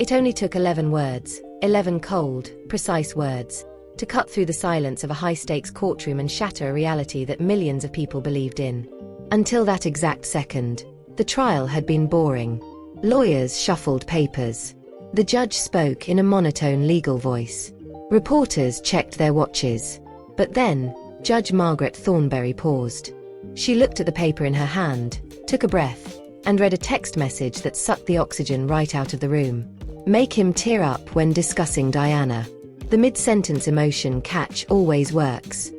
It only took 11 words, 11 cold, precise words, to cut through the silence of a high-stakes courtroom and shatter a reality that millions of people believed in. Until that exact second, the trial had been boring. Lawyers shuffled papers. The judge spoke in a monotone legal voice. Reporters checked their watches. But then, Judge Margaret Thornberry paused. She looked at the paper in her hand, took a breath, and read a text message that sucked the oxygen right out of the room. Make him tear up when discussing Diana. The mid-sentence emotion catch always works.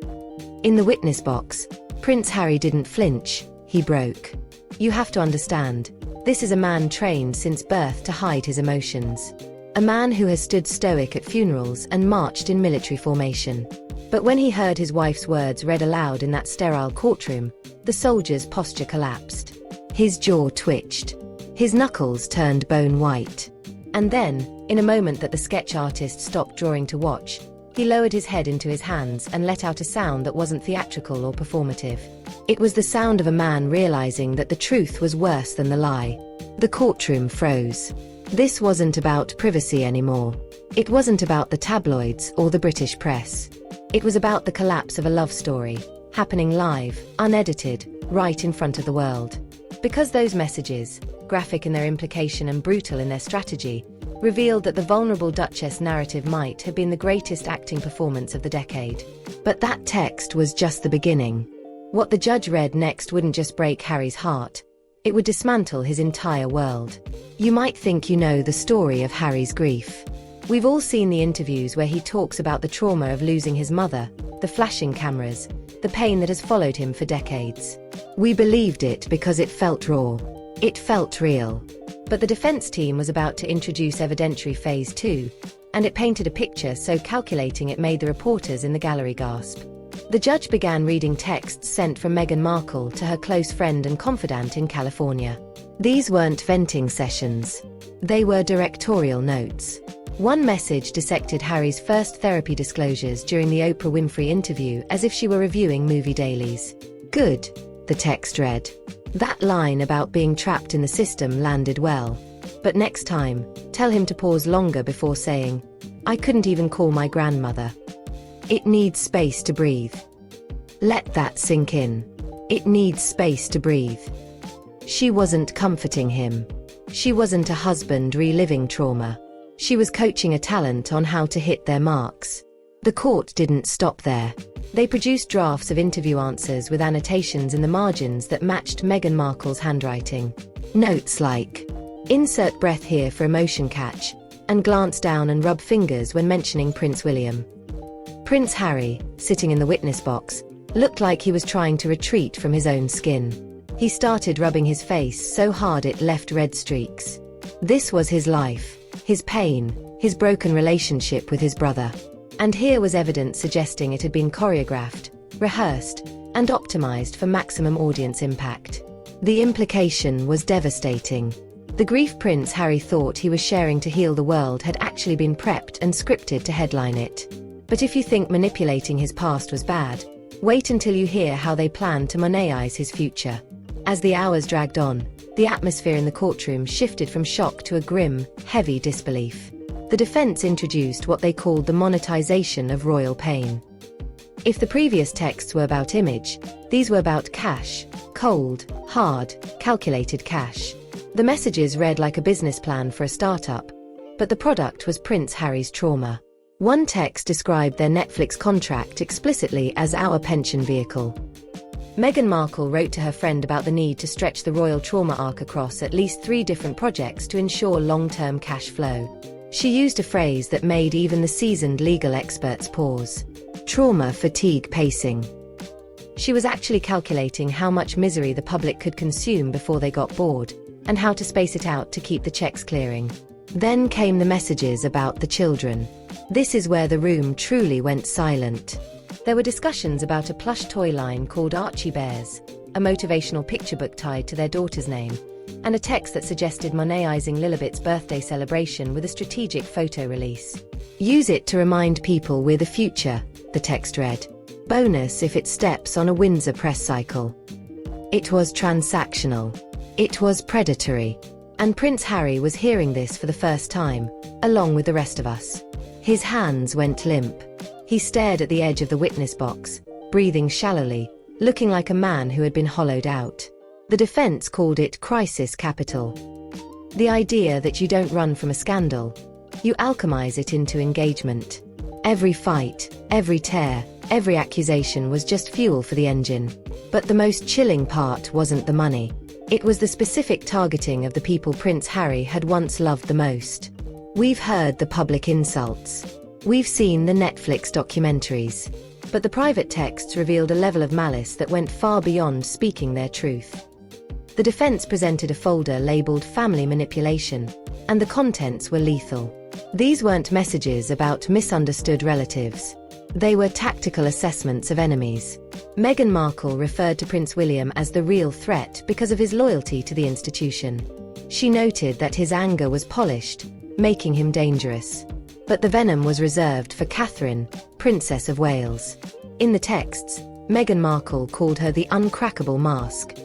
In the witness box, Prince Harry didn't flinch, he broke. You have to understand, this is a man trained since birth to hide his emotions. A man who has stood stoic at funerals and marched in military formation. But when he heard his wife's words read aloud in that sterile courtroom, the soldier's posture collapsed. His jaw twitched. His knuckles turned bone white. And then, in a moment that the sketch artist stopped drawing to watch, he lowered his head into his hands and let out a sound that wasn't theatrical or performative. It was the sound of a man realizing that the truth was worse than the lie. The courtroom froze. This wasn't about privacy anymore. It wasn't about the tabloids or the British press. It was about the collapse of a love story, happening live, unedited, right in front of the world. Because those messages, graphic in their implication and brutal in their strategy, revealed that the vulnerable Duchess narrative might have been the greatest acting performance of the decade. But that text was just the beginning. What the judge read next wouldn't just break Harry's heart. It would dismantle his entire world. You might think you know the story of Harry's grief. We've all seen the interviews where he talks about the trauma of losing his mother, the flashing cameras, the pain that has followed him for decades. We believed it because it felt raw. It felt real. But the defense team was about to introduce evidentiary phase 2, and it painted a picture so calculating it made the reporters in the gallery gasp. The judge began reading texts sent from Meghan Markle to her close friend and confidant in California. These weren't venting sessions. They were directorial notes. One message dissected Harry's first therapy disclosures during the Oprah Winfrey interview as if she were reviewing movie dailies. Good, the text read. That line about being trapped in the system landed well. But next time, tell him to pause longer before saying, I couldn't even call my grandmother. It needs space to breathe. Let that sink in. It needs space to breathe. She wasn't comforting him. She wasn't a husband reliving trauma. She was coaching a talent on how to hit their marks. The court didn't stop there. They produced drafts of interview answers with annotations in the margins that matched Meghan Markle's handwriting. Notes like, insert breath here for emotion catch, and glance down and rub fingers when mentioning Prince William. Prince Harry, sitting in the witness box, looked like he was trying to retreat from his own skin. He started rubbing his face so hard it left red streaks. This was his life, his pain, his broken relationship with his brother. And here was evidence suggesting it had been choreographed, rehearsed, and optimized for maximum audience impact. The implication was devastating. The grief Prince Harry thought he was sharing to heal the world had actually been prepped and scripted to headline it. But if you think manipulating his past was bad, wait until you hear how they plan to Monetize his future. As the hours dragged on, the atmosphere in the courtroom shifted from shock to a grim, heavy disbelief. The defense introduced what they called the monetization of royal pain. If the previous texts were about image, these were about cash, cold, hard, calculated cash. The messages read like a business plan for a startup, but the product was Prince Harry's trauma. One text described their Netflix contract explicitly as our pension vehicle. Meghan Markle wrote to her friend about the need to stretch the royal trauma arc across at least 3 different projects to ensure long-term cash flow. She used a phrase that made even the seasoned legal experts pause. Trauma fatigue pacing. She was actually calculating how much misery the public could consume before they got bored, and how to space it out to keep the checks clearing. Then came the messages about the children. This is where the room truly went silent. There were discussions about a plush toy line called Archie Bears, a motivational picture book tied to their daughter's name, and a text that suggested monetizing Lilibet's birthday celebration with a strategic photo release. Use it to remind people we're the future, the text read. Bonus if it steps on a Windsor press cycle. It was transactional. It was predatory. And Prince Harry was hearing this for the first time, along with the rest of us. His hands went limp. He stared at the edge of the witness box, breathing shallowly, looking like a man who had been hollowed out. The defense called it crisis capital. The idea that you don't run from a scandal, you alchemize it into engagement. Every fight, every tear, every accusation was just fuel for the engine. But the most chilling part wasn't the money. It was the specific targeting of the people Prince Harry had once loved the most. We've heard the public insults. We've seen the Netflix documentaries. But the private texts revealed a level of malice that went far beyond speaking their truth. The defense presented a folder labeled family manipulation, and the contents were lethal. These weren't messages about misunderstood relatives. They were tactical assessments of enemies. Meghan Markle referred to Prince William as the real threat because of his loyalty to the institution. She noted that his anger was polished, making him dangerous. But the venom was reserved for Catherine, Princess of Wales. In the texts, Meghan Markle called her the uncrackable mask.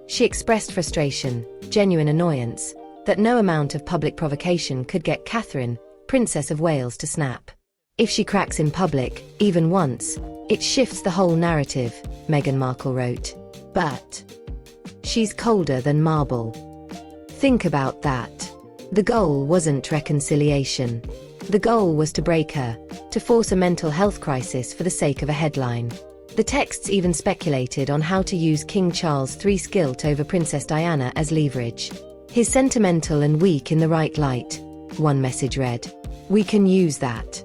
She expressed frustration, genuine annoyance, that no amount of public provocation could get Catherine, Princess of Wales, to snap. If she cracks in public, even once, it shifts the whole narrative, Meghan Markle wrote. But she's colder than marble. Think about that. The goal wasn't reconciliation. The goal was to break her, to force a mental health crisis for the sake of a headline. The texts even speculated on how to use King Charles III's guilt over Princess Diana as leverage. "He's sentimental and weak in the right light," one message read. "We can use that."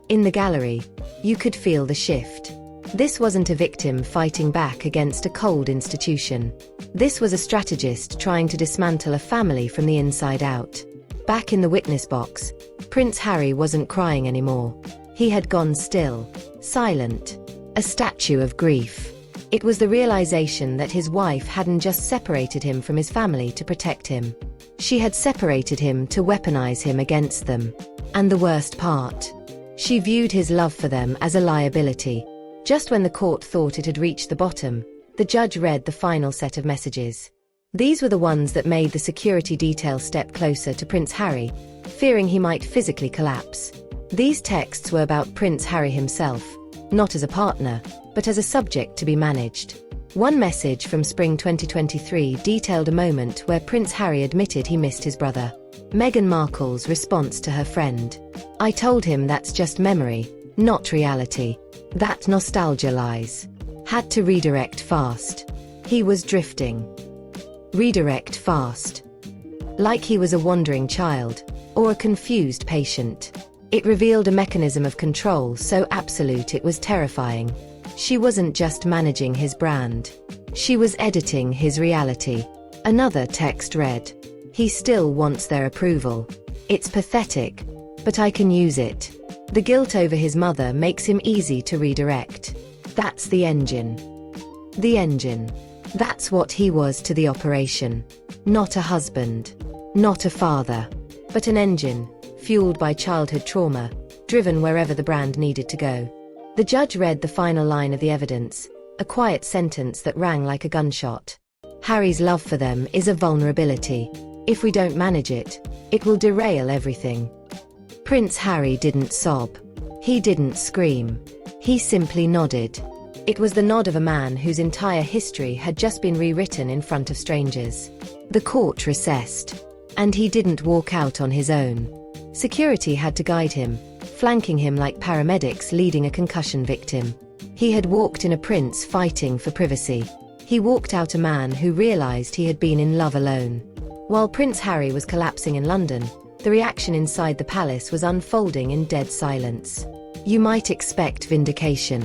In the gallery, you could feel the shift. This wasn't a victim fighting back against a cold institution. This was a strategist trying to dismantle a family from the inside out. Back in the witness box, Prince Harry wasn't crying anymore. He had gone still, silent, a statue of grief. It was the realization that his wife hadn't just separated him from his family to protect him. She had separated him to weaponize him against them. And the worst part, she viewed his love for them as a liability. Just when the court thought it had reached the bottom, the judge read the final set of messages. These were the ones that made the security detail step closer to Prince Harry, fearing he might physically collapse. These texts were about Prince Harry himself, not as a partner, but as a subject to be managed. One message from spring 2023 detailed a moment where Prince Harry admitted he missed his brother. Meghan Markle's response to her friend: "I told him that's just memory, not reality. That nostalgia lies." Had to redirect fast. He was drifting. Redirect fast. Like he was a wandering child, or a confused patient. It revealed a mechanism of control so absolute it was terrifying. She wasn't just managing his brand. She was editing his reality. Another text read: "He still wants their approval. It's pathetic, but I can use it." The guilt over his mother makes him easy to redirect. That's the engine. The engine. That's what he was to the operation. Not a husband. Not a father. But an engine, fueled by childhood trauma, driven wherever the brand needed to go. The judge read the final line of the evidence, a quiet sentence that rang like a gunshot. "Harry's love for them is a vulnerability. If we don't manage it, it will derail everything." Prince Harry didn't sob. He didn't scream. He simply nodded. It was the nod of a man whose entire history had just been rewritten in front of strangers. The court recessed. And he didn't walk out on his own. Security had to guide him, flanking him like paramedics leading a concussion victim. He had walked in a prince fighting for privacy. He walked out a man who realized he had been in love alone. While Prince Harry was collapsing in London, the reaction inside the palace was unfolding in dead silence. You might expect vindication.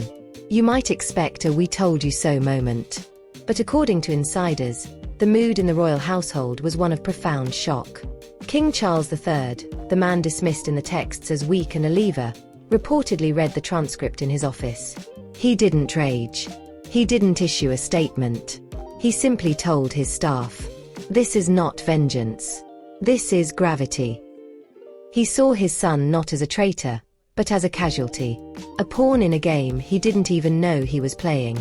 You might expect a "we told you so" moment. But according to insiders, the mood in the royal household was one of profound shock. King Charles III, the man dismissed in the texts as weak and a leaver, reportedly read the transcript in his office. He didn't rage. He didn't issue a statement. He simply told his staff, "This is not vengeance. This is gravity." He saw his son not as a traitor, but as a casualty. A pawn in a game he didn't even know he was playing.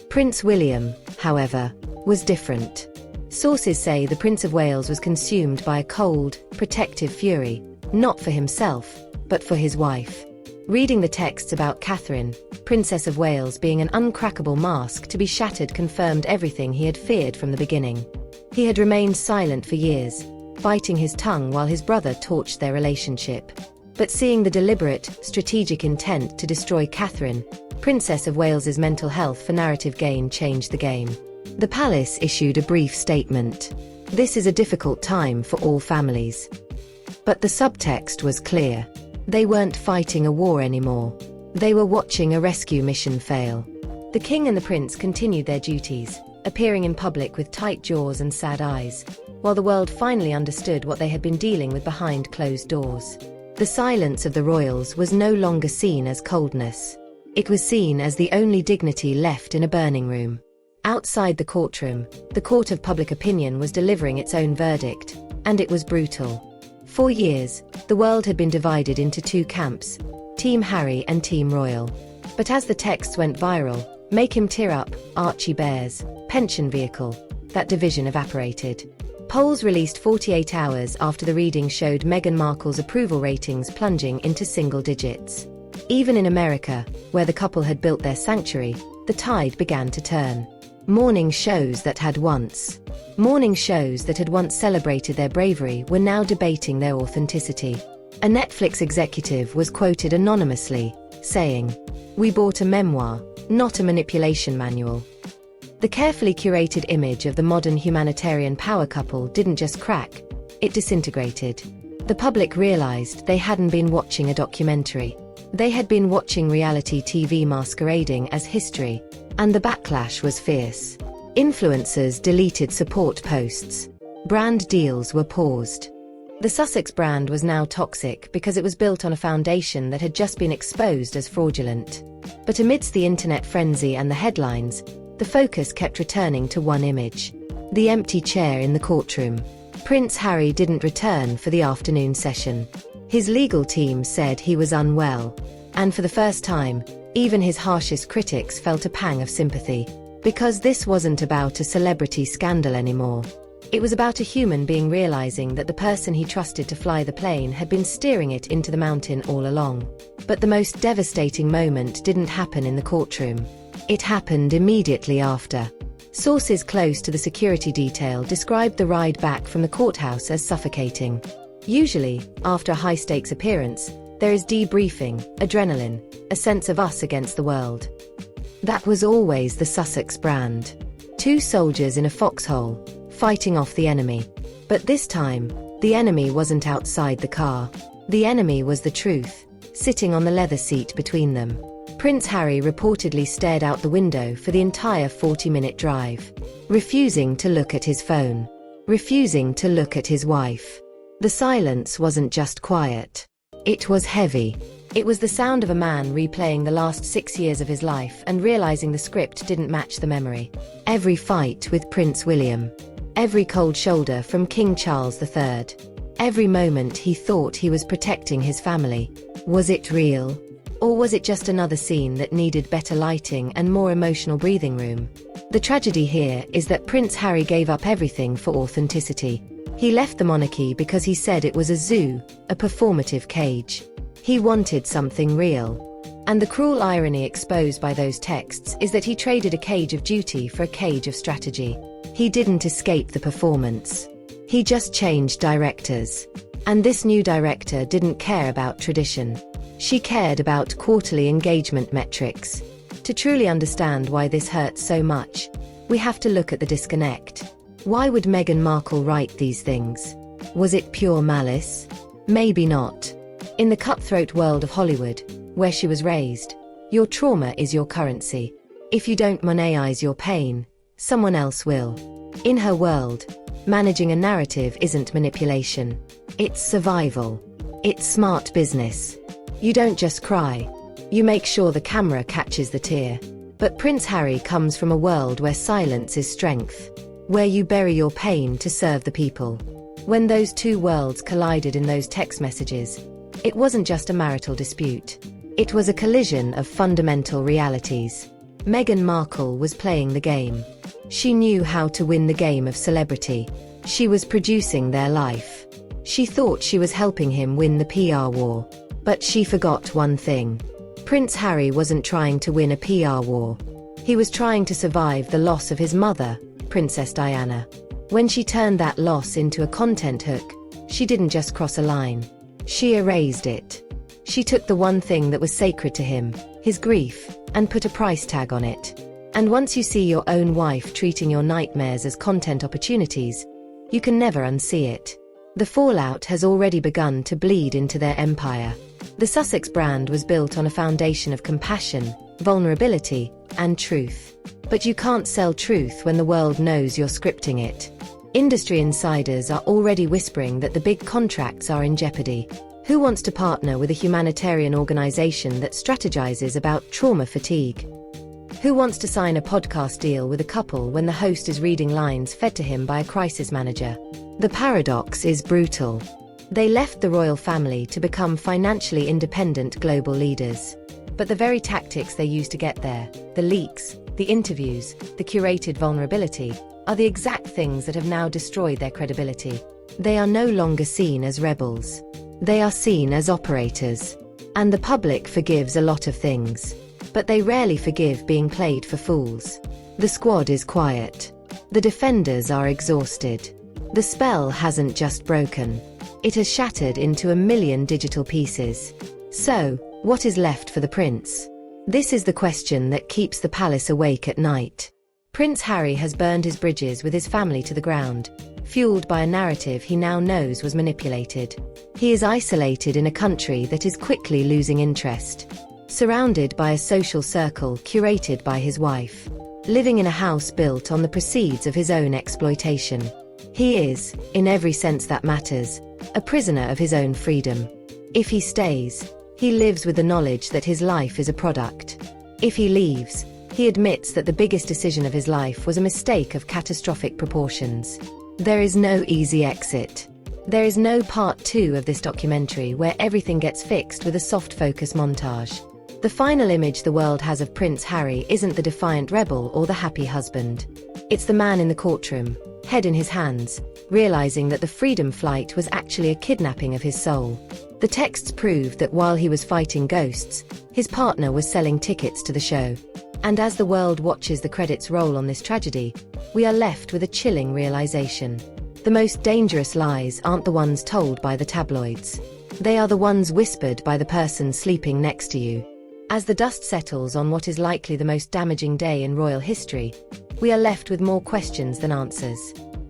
Prince William, however, was different. Sources say the Prince of Wales was consumed by a cold, protective fury, not for himself, but for his wife. Reading the texts about Catherine, Princess of Wales, being an uncrackable mask to be shattered confirmed everything he had feared from the beginning. He had remained silent for years, biting his tongue while his brother torched their relationship. But seeing the deliberate, strategic intent to destroy Catherine, Princess of Wales's mental health for narrative gain changed the game. The palace issued a brief statement. This is a difficult time for all families. But the subtext was clear. They weren't fighting a war anymore. They were watching a rescue mission fail. The king and the prince continued their duties, appearing in public with tight jaws and sad eyes, while the world finally understood what they had been dealing with behind closed doors. The silence of the royals was no longer seen as coldness. It was seen as the only dignity left in a burning room. Outside the courtroom, the court of public opinion was delivering its own verdict, and it was brutal. For years, the world had been divided into two camps, Team Harry and Team Royal. But as the texts went viral, "Make him tear up, Archie Bears, pension vehicle," that division evaporated. Polls released 48 hours after the reading showed Meghan Markle's approval ratings plunging into single digits. Even in America, where the couple had built their sanctuary, the tide began to turn. Morning shows that had once celebrated their bravery were now debating their authenticity. A Netflix executive was quoted anonymously, saying, "We bought a memoir, not a manipulation manual." The carefully curated image of the modern humanitarian power couple didn't just crack, it disintegrated. The public realized they hadn't been watching a documentary. They had been watching reality TV masquerading as history, and the backlash was fierce. Influencers deleted support posts. Brand deals were paused. The Sussex brand was now toxic because it was built on a foundation that had just been exposed as fraudulent. But amidst the internet frenzy and the headlines, the focus kept returning to one image: the empty chair in the courtroom. Prince Harry didn't return for the afternoon session. His legal team said he was unwell. And for the first time, even his harshest critics felt a pang of sympathy. Because this wasn't about a celebrity scandal anymore. It was about a human being realizing that the person he trusted to fly the plane had been steering it into the mountain all along. But the most devastating moment didn't happen in the courtroom. It happened immediately after. Sources close to the security detail described the ride back from the courthouse as suffocating. Usually, after a high-stakes appearance, there is debriefing, adrenaline, a sense of us against the world. That was always the Sussex brand. Two soldiers in a foxhole, fighting off the enemy. But this time, the enemy wasn't outside the car. The enemy was the truth, sitting on the leather seat between them. Prince Harry reportedly stared out the window for the entire 40-minute drive, refusing to look at his phone, refusing to look at his wife. The silence wasn't just quiet. It was heavy. It was the sound of a man replaying the last 6 years of his life and realizing the script didn't match the memory. Every fight with Prince William. Every cold shoulder from King Charles III. Every moment he thought he was protecting his family. Was it real? Or was it just another scene that needed better lighting and more emotional breathing room? The tragedy here is that Prince Harry gave up everything for authenticity. He left the monarchy because he said it was a zoo, a performative cage. He wanted something real. And the cruel irony exposed by those texts is that he traded a cage of duty for a cage of strategy. He didn't escape the performance. He just changed directors. And this new director didn't care about tradition. She cared about quarterly engagement metrics. To truly understand why this hurts so much, we have to look at the disconnect. Why would Meghan Markle write these things? Was it pure malice? Maybe not. In the cutthroat world of Hollywood, where she was raised, your trauma is your currency. If you don't monetize your pain, someone else will. In her world, managing a narrative isn't manipulation. It's survival. It's smart business. You don't just cry. You make sure the camera catches the tear. But Prince Harry comes from a world where silence is strength, where you bury your pain to serve the people. When those two worlds collided in those text messages, it wasn't just a marital dispute. It was a collision of fundamental realities. Meghan Markle was playing the game. She knew how to win the game of celebrity. She was producing their life. She thought she was helping him win the PR war. But she forgot one thing. Prince Harry wasn't trying to win a PR war. He was trying to survive the loss of his mother, Princess Diana. When she turned that loss into a content hook, she didn't just cross a line. She erased it. She took the one thing that was sacred to him, his grief, and put a price tag on it. And once you see your own wife treating your nightmares as content opportunities, you can never unsee it. The fallout has already begun to bleed into their empire. The Sussex brand was built on a foundation of compassion, vulnerability, and truth. But you can't sell truth when the world knows you're scripting it. Industry insiders are already whispering that the big contracts are in jeopardy. Who wants to partner with a humanitarian organization that strategizes about trauma fatigue? Who wants to sign a podcast deal with a couple when the host is reading lines fed to him by a crisis manager? The paradox is brutal. They left the royal family to become financially independent global leaders. But the very tactics they used to get there, the leaks, the interviews, the curated vulnerability, are the exact things that have now destroyed their credibility. They are no longer seen as rebels. They are seen as operators. And the public forgives a lot of things. But they rarely forgive being played for fools. The squad is quiet. The defenders are exhausted. The spell hasn't just broken. It has shattered into a million digital pieces. So, what is left for the prince? This is the question that keeps the palace awake at night. Prince Harry has burned his bridges with his family to the ground, fueled by a narrative he now knows was manipulated. He is isolated in a country that is quickly losing interest. Surrounded by a social circle curated by his wife. Living in a house built on the proceeds of his own exploitation. He is, in every sense that matters, a prisoner of his own freedom. If he stays, he lives with the knowledge that his life is a product. If he leaves, he admits that the biggest decision of his life was a mistake of catastrophic proportions. There is no easy exit. There is no part 2 of this documentary where everything gets fixed with a soft focus montage. The final image the world has of Prince Harry isn't the defiant rebel or the happy husband. It's the man in the courtroom, head in his hands, realizing that the freedom flight was actually a kidnapping of his soul. The texts proved that while he was fighting ghosts, his partner was selling tickets to the show. And as the world watches the credits roll on this tragedy, we are left with a chilling realization. The most dangerous lies aren't the ones told by the tabloids. They are the ones whispered by the person sleeping next to you. As the dust settles on what is likely the most damaging day in royal history, we are left with more questions than answers.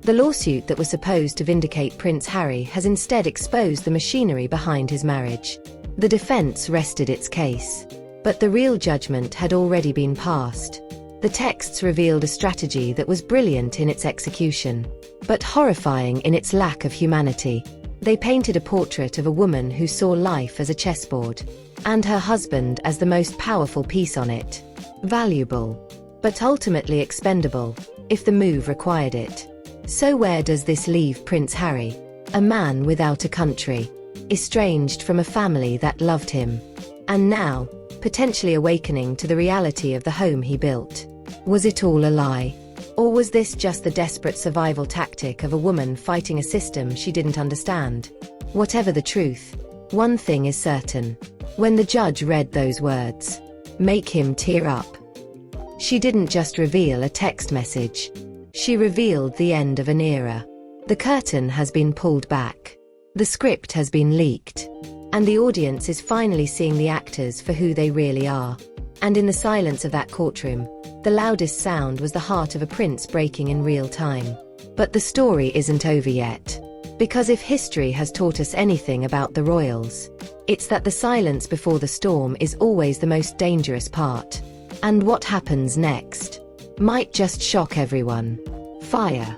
The lawsuit that was supposed to vindicate Prince Harry has instead exposed the machinery behind his marriage. The defense rested its case. But the real judgment had already been passed. The texts revealed a strategy that was brilliant in its execution, but horrifying in its lack of humanity. They painted a portrait of a woman who saw life as a chessboard, and her husband as the most powerful piece on it. Valuable, but ultimately expendable, if the move required it. So where does this leave Prince Harry? A man without a country, estranged from a family that loved him, and now, potentially awakening to the reality of the home he built. Was it all a lie? Or was this just the desperate survival tactic of a woman fighting a system she didn't understand? Whatever the truth, one thing is certain. When the judge read those words, "Make him tear up," she didn't just reveal a text message. She revealed the end of an era. The curtain has been pulled back. The script has been leaked. And the audience is finally seeing the actors for who they really are. And in the silence of that courtroom, the loudest sound was the heart of a prince breaking in real time. But the story isn't over yet. Because if history has taught us anything about the royals, it's that the silence before the storm is always the most dangerous part. And what happens next might just shock everyone. Fire.